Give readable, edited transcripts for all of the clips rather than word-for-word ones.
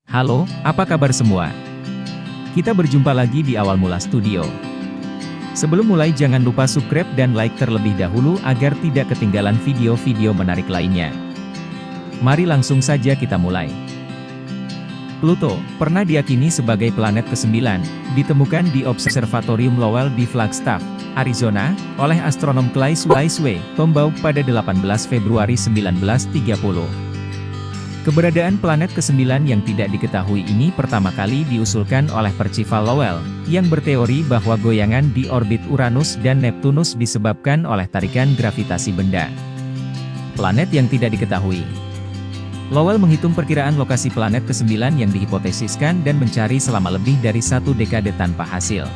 Halo, apa kabar semua? Kita berjumpa lagi di Awal Mula Studio. Sebelum mulai jangan lupa subscribe dan like terlebih dahulu agar tidak ketinggalan video-video menarik lainnya. Mari langsung saja kita mulai. Pluto, pernah diyakini sebagai planet ke-9, ditemukan di Observatorium Lowell di Flagstaff, Arizona, oleh astronom Clay Swayze Tombaugh pada 18 Februari 1930. Keberadaan planet ke-9 yang tidak diketahui ini pertama kali diusulkan oleh Percival Lowell, yang berteori bahwa goyangan di orbit Uranus dan Neptunus disebabkan oleh tarikan gravitasi benda. Planet yang tidak diketahui. Lowell menghitung perkiraan lokasi planet ke-9 yang dihipotesiskan dan mencari selama lebih dari 1 dekade tanpa hasil.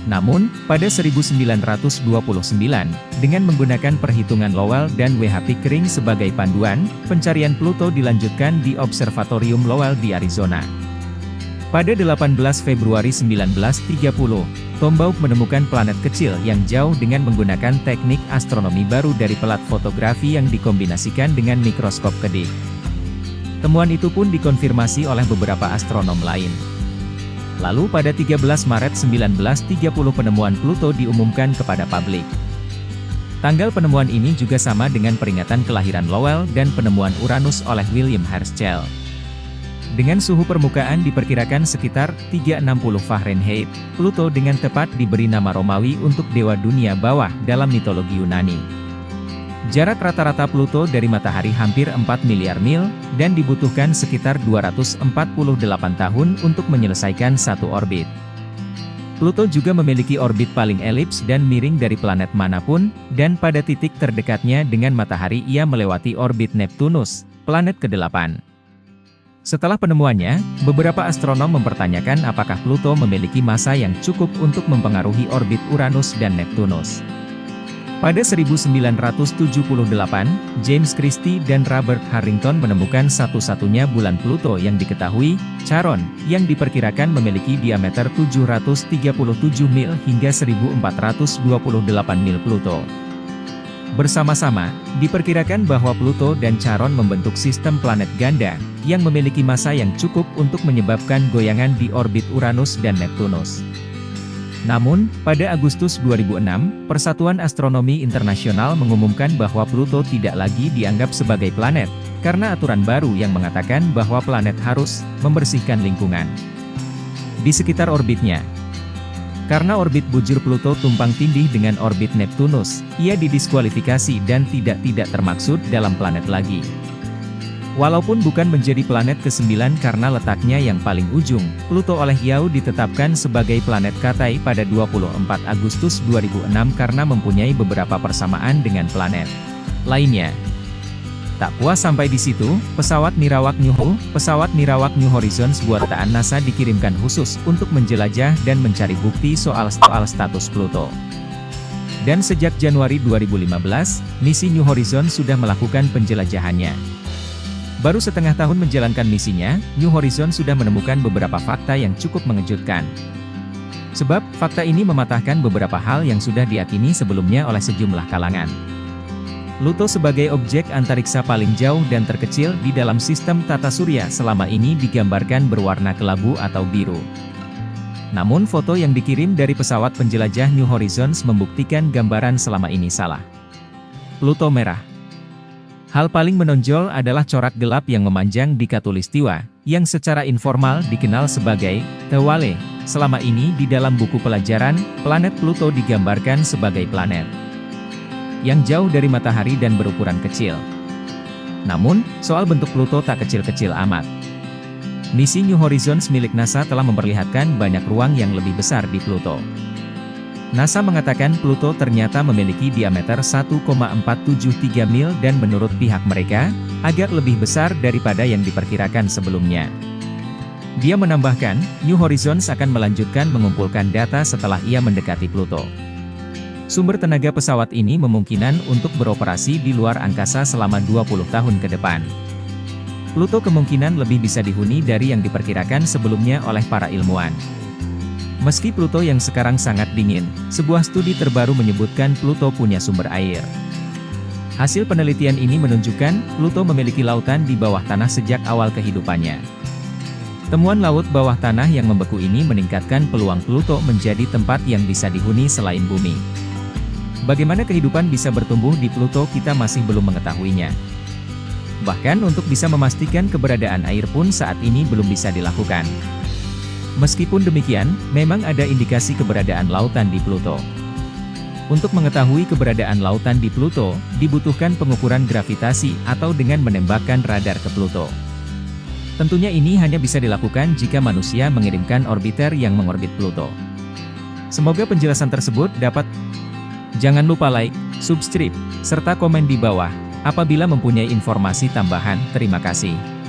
Namun, pada 1929, dengan menggunakan perhitungan Lowell dan W.H. Pickering sebagai panduan, pencarian Pluto dilanjutkan di Observatorium Lowell di Arizona. Pada 18 Februari 1930, Tombaugh menemukan planet kecil yang jauh dengan menggunakan teknik astronomi baru dari pelat fotografi yang dikombinasikan dengan mikroskop kedip. Temuan itu pun dikonfirmasi oleh beberapa astronom lain. Lalu pada 13 Maret 1930 penemuan Pluto diumumkan kepada publik. Tanggal penemuan ini juga sama dengan peringatan kelahiran Lowell dan penemuan Uranus oleh William Herschel. Dengan suhu permukaan diperkirakan sekitar 360 Fahrenheit, Pluto dengan tepat diberi nama Romawi untuk dewa dunia bawah dalam mitologi Yunani. Jarak rata-rata Pluto dari matahari hampir 4 miliar mil, dan dibutuhkan sekitar 248 tahun untuk menyelesaikan satu orbit. Pluto juga memiliki orbit paling elips dan miring dari planet manapun, dan pada titik terdekatnya dengan matahari ia melewati orbit Neptunus, planet ke-8. Setelah penemuannya, beberapa astronom mempertanyakan apakah Pluto memiliki massa yang cukup untuk mempengaruhi orbit Uranus dan Neptunus. Pada 1978, James Christie dan Robert Harrington menemukan satu-satunya bulan Pluto yang diketahui, Charon, yang diperkirakan memiliki diameter 737 mil hingga 1428 mil Pluto. Bersama-sama, diperkirakan bahwa Pluto dan Charon membentuk sistem planet ganda, yang memiliki massa yang cukup untuk menyebabkan goyangan di orbit Uranus dan Neptunus. Namun, pada Agustus 2006, Persatuan Astronomi Internasional mengumumkan bahwa Pluto tidak lagi dianggap sebagai planet, karena aturan baru yang mengatakan bahwa planet harus membersihkan lingkungan di sekitar orbitnya. Karena orbit bujur Pluto tumpang tindih dengan orbit Neptunus, ia didiskualifikasi dan tidak termaksud dalam planet lagi. Walaupun bukan menjadi planet ke-9 karena letaknya yang paling ujung, Pluto oleh Yao ditetapkan sebagai planet Katai pada 24 Agustus 2006 karena mempunyai beberapa persamaan dengan planet lainnya. Tak puas sampai di situ, pesawat Nirawak New Horizons buatan NASA dikirimkan khusus untuk menjelajah dan mencari bukti soal status Pluto. Dan sejak Januari 2015, misi New Horizons sudah melakukan penjelajahannya. Baru setengah tahun menjalankan misinya, New Horizons sudah menemukan beberapa fakta yang cukup mengejutkan. Sebab, fakta ini mematahkan beberapa hal yang sudah diyakini sebelumnya oleh sejumlah kalangan. Pluto sebagai objek antariksa paling jauh dan terkecil di dalam sistem tata surya selama ini digambarkan berwarna kelabu atau biru. Namun foto yang dikirim dari pesawat penjelajah New Horizons membuktikan gambaran selama ini salah. Pluto merah. Hal paling menonjol adalah corak gelap yang memanjang di khatulistiwa, yang secara informal dikenal sebagai Tewale. Selama ini di dalam buku pelajaran, planet Pluto digambarkan sebagai planet yang jauh dari matahari dan berukuran kecil. Namun, soal bentuk Pluto tak kecil-kecil amat. Misi New Horizons milik NASA telah memperlihatkan banyak ruang yang lebih besar di Pluto. NASA mengatakan Pluto ternyata memiliki diameter 1,473 mil dan menurut pihak mereka, agak lebih besar daripada yang diperkirakan sebelumnya. Dia menambahkan, New Horizons akan melanjutkan mengumpulkan data setelah ia mendekati Pluto. Sumber tenaga pesawat ini memungkinkan untuk beroperasi di luar angkasa selama 20 tahun ke depan. Pluto kemungkinan lebih bisa dihuni dari yang diperkirakan sebelumnya oleh para ilmuwan. Meski Pluto yang sekarang sangat dingin, sebuah studi terbaru menyebutkan Pluto punya sumber air. Hasil penelitian ini menunjukkan, Pluto memiliki lautan di bawah tanah sejak awal kehidupannya. Temuan laut bawah tanah yang membeku ini meningkatkan peluang Pluto menjadi tempat yang bisa dihuni selain bumi. Bagaimana kehidupan bisa bertumbuh di Pluto kita masih belum mengetahuinya. Bahkan untuk bisa memastikan keberadaan air pun saat ini belum bisa dilakukan. Meskipun demikian, memang ada indikasi keberadaan lautan di Pluto. Untuk mengetahui keberadaan lautan di Pluto, dibutuhkan pengukuran gravitasi atau dengan menembakkan radar ke Pluto. Tentunya ini hanya bisa dilakukan jika manusia mengirimkan orbiter yang mengorbit Pluto. Semoga penjelasan tersebut dapat. Jangan lupa like, subscribe, serta komen di bawah. Apabila mempunyai informasi tambahan, terima kasih.